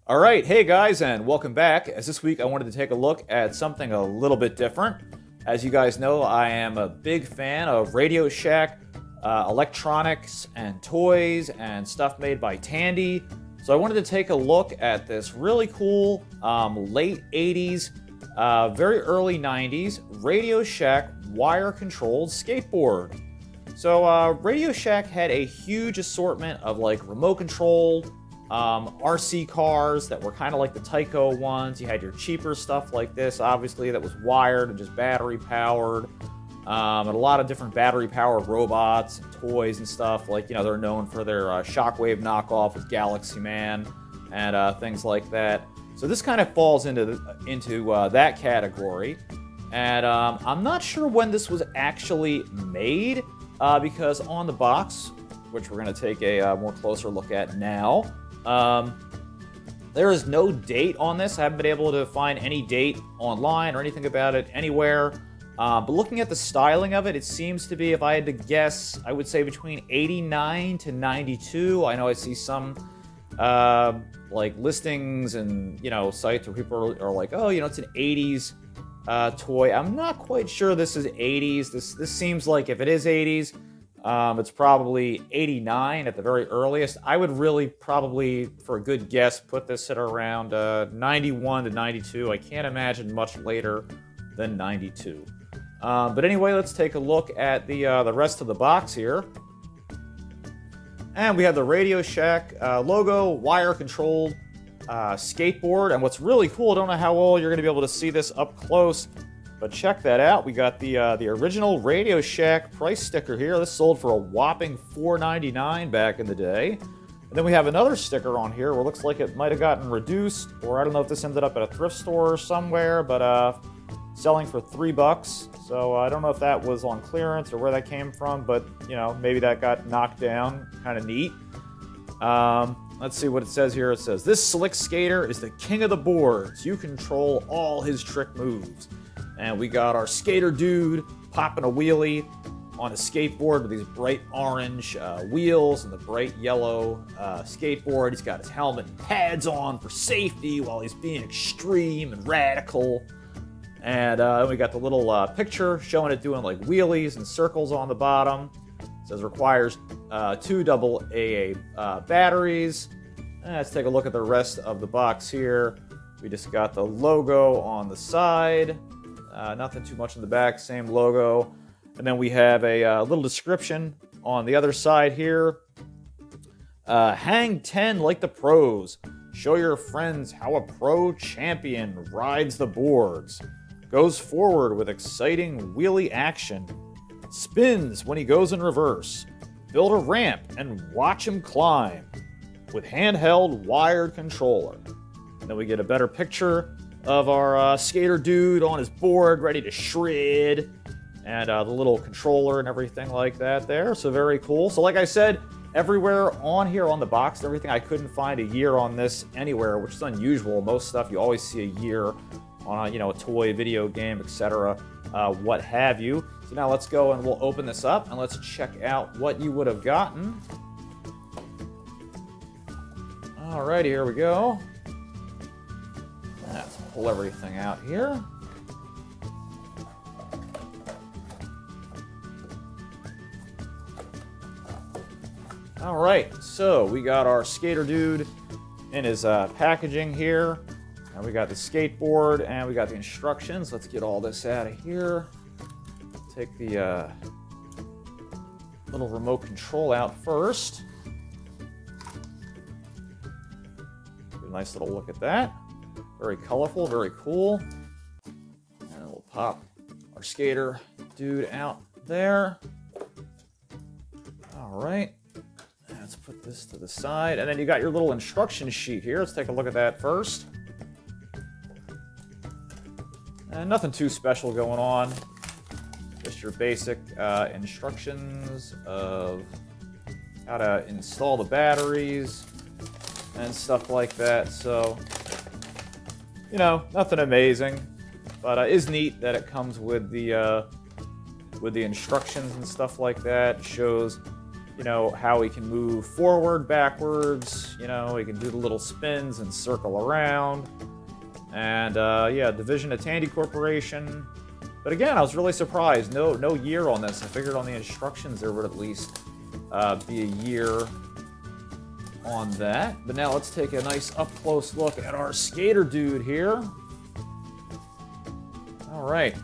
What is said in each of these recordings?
All right, hey guys, and welcome back. As this week I wanted to take a look at something a little bit different. As you guys know, I am a big fan of Radio Shack, electronics and toys and stuff made by Tandy. So I wanted to take a look at this really cool late 80s, very early 90s Radio Shack wire-controlled skateboard. So Radio Shack had a huge assortment of like remote controlled RC cars that were kind of like the Tyco ones. You had your cheaper stuff like this, obviously, that was wired and just battery powered. And a lot of different battery powered robots and toys and stuff. Like, you know, they're known for their Shockwave knockoff with Galaxy Man and things like that. So this kind of falls into that category. And I'm not sure when this was actually made because on the box, which we're going to take a more closer look at now, there is no date on this. I haven't been able to find any date online or anything about it anywhere. But looking at the styling of it, it seems to be, if I had to guess, I would say between 89 to 92. I know I see some like listings and, you know, sites where people are like, oh, you know, it's an 80s toy. I'm not quite sure this is 80s. This seems like if it is 80s, it's probably 89 at the very earliest. I would really probably, for a good guess, put this at around 91 to 92. I can't imagine much later than 92. But anyway, let's take a look at the rest of the box here. And we have the Radio Shack logo, wire-controlled skateboard. And what's really cool, I don't know how well you're going to be able to see this up close, but check that out. We got the original Radio Shack price sticker here. This sold for a whopping $4.99 back in the day. And then we have another sticker on here where it looks like it might have gotten reduced, or I don't know if this ended up at a thrift store or somewhere, but selling for $3. So I don't know if that was on clearance or where that came from, but you know, maybe that got knocked down. Kind of neat. Let's see what it says here. It says, "This slick skater is the king of the boards. You control all his trick moves." And we got our skater dude popping a wheelie on a skateboard with these bright orange wheels and the bright yellow skateboard. He's got his helmet and pads on for safety while he's being extreme and radical. And we got the little picture showing it doing like wheelies and circles on the bottom. It says requires 2 AA batteries. And let's take a look at the rest of the box here. We just got the logo on the side. Nothing too much in the back, same logo. And then we have a little description on the other side here. Hang 10 like the pros. Show your friends how a pro champion rides the boards. Goes forward with exciting wheelie action. Spins when he goes in reverse. Build a ramp and watch him climb. With handheld wired controller. And then we get a better picture of our skater dude on his board, ready to shred, and the little controller and everything like that there. So very cool. So like I said, everywhere on here on the box and everything, I couldn't find a year on this anywhere, which is unusual. Most stuff you always see a year on a toy, video game, etc., what have you. So now let's go and we'll open this up and let's check out what you would have gotten. Alrighty, here we go. Let's pull everything out here. All right, so we got our skater dude in his packaging here. And we got the skateboard and we got the instructions. Let's get all this out of here. Take the little remote control out first. Get a nice little look at that. Very colorful, very cool. And we'll pop our skater dude out there. All right. Let's put this to the side. And then you got your little instruction sheet here. Let's take a look at that first. And nothing too special going on. Just your basic instructions of how to install the batteries and stuff like that. So, you know, nothing amazing, but it is neat that it comes with the instructions and stuff like that. It shows you know, how he can move forward, backwards, you know, he can do the little spins and circle around. And, yeah, division of Tandy Corporation. But again, I was really surprised. No year on this. I figured on the instructions there would at least be a year on that. But now let's take a nice up-close look at our skater dude here. All right.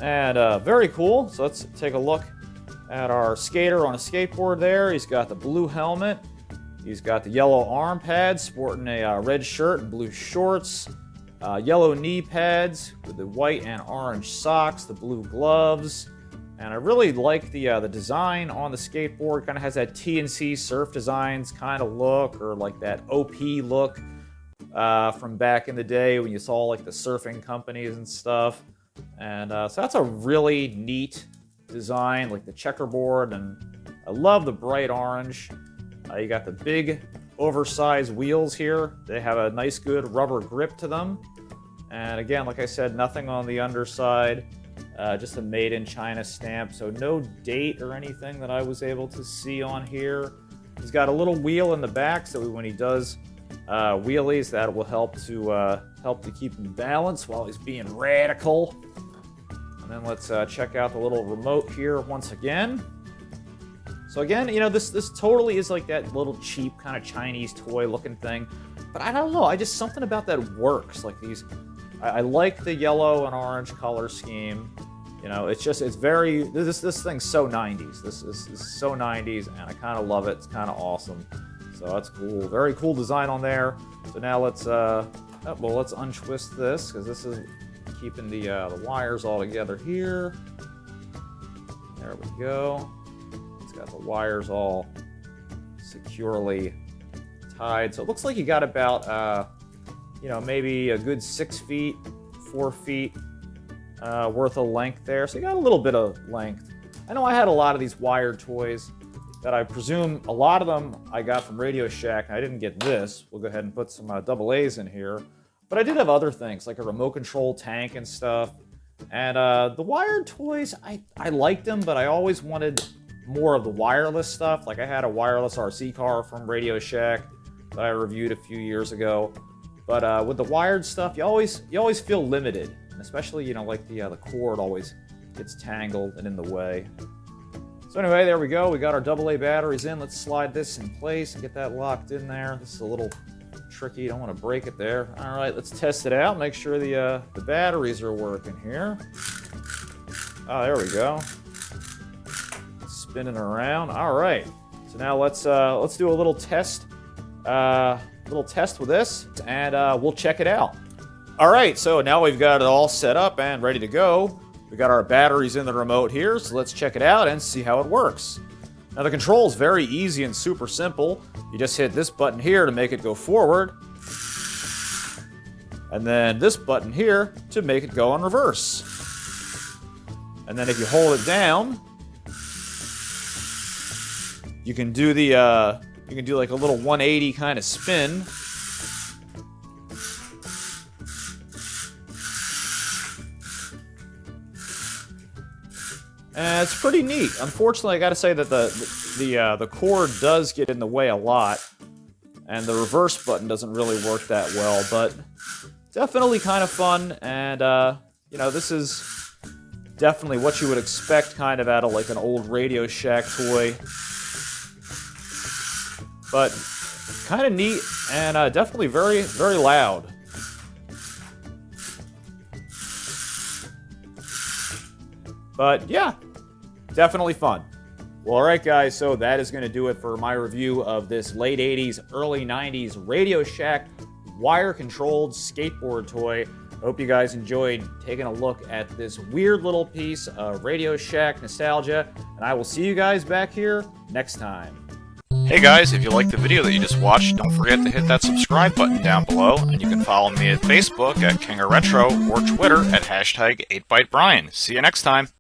And very cool. So let's take a look at our skater on a skateboard there. He's got the blue helmet. He's got the yellow arm pads, sporting a red shirt and blue shorts. Yellow knee pads with the white and orange socks, the blue gloves. And I really like the design on the skateboard. Kind of has that TNC Surf Designs kind of look, or like that OP look from back in the day when you saw like the surfing companies and stuff. And so that's a really neat design, like the checkerboard, and I love the bright orange. You got the big oversized wheels here. They have a nice good rubber grip to them. And again, like I said, nothing on the underside, just a made in China stamp. So no date or anything that I was able to see on here. He's got a little wheel in the back, so when he does wheelies, that will help to keep him balanced while he's being radical. And then let's check out the little remote here once again. So again, you know, this totally is like that little cheap kind of Chinese toy looking thing. But I don't know, something about that works. Like these, I like the yellow and orange color scheme. You know, it's very, this thing's so 90s. This is so 90s, and I kind of love it. It's kind of awesome. So that's cool. Very cool design on there. So now let's untwist this, because this is keeping the wires all together here. There we go. Got the wires all securely tied. So it looks like you got about, you know, maybe a good 6 feet, 4 feet worth of length there. So you got a little bit of length. I know I had a lot of these wired toys that I presume a lot of them I got from Radio Shack. I didn't get this. We'll go ahead and put some double A's in here. But I did have other things, like a remote control tank and stuff. And the wired toys, I liked them, but I always wanted more of the wireless stuff. Like I had a wireless RC car from Radio Shack that I reviewed a few years ago. But with the wired stuff, you always feel limited, and especially, you know, like the cord always gets tangled and in the way. So anyway, there we go. We got our AA batteries in. Let's slide this in place and get that locked in there. This is a little tricky. You don't want to break it there. All right, let's test it out. Make sure the batteries are working here. Oh, there we go. Spinning around. All right. So now let's do a little test with this, and we'll check it out. All right. So now we've got it all set up and ready to go. We got our batteries in the remote here, so let's check it out and see how it works. Now the control is very easy and super simple. You just hit this button here to make it go forward, and then this button here to make it go in reverse. And then if you hold it down, you can do like a little 180 kind of spin. And it's pretty neat. Unfortunately, I got to say that the cord does get in the way a lot, and the reverse button doesn't really work that well. But definitely kind of fun, and you know, this is definitely what you would expect kind of out of like an old Radio Shack toy. But kind of neat, and definitely very, very loud. But yeah, definitely fun. Well, alright guys, so that is going to do it for my review of this late 80s, early 90s Radio Shack wire-controlled skateboard toy. I hope you guys enjoyed taking a look at this weird little piece of Radio Shack nostalgia, and I will see you guys back here next time. Hey guys, if you liked the video that you just watched, don't forget to hit that subscribe button down below, and you can follow me at Facebook at King of Retro or Twitter at #8ByteBrian. See you next time.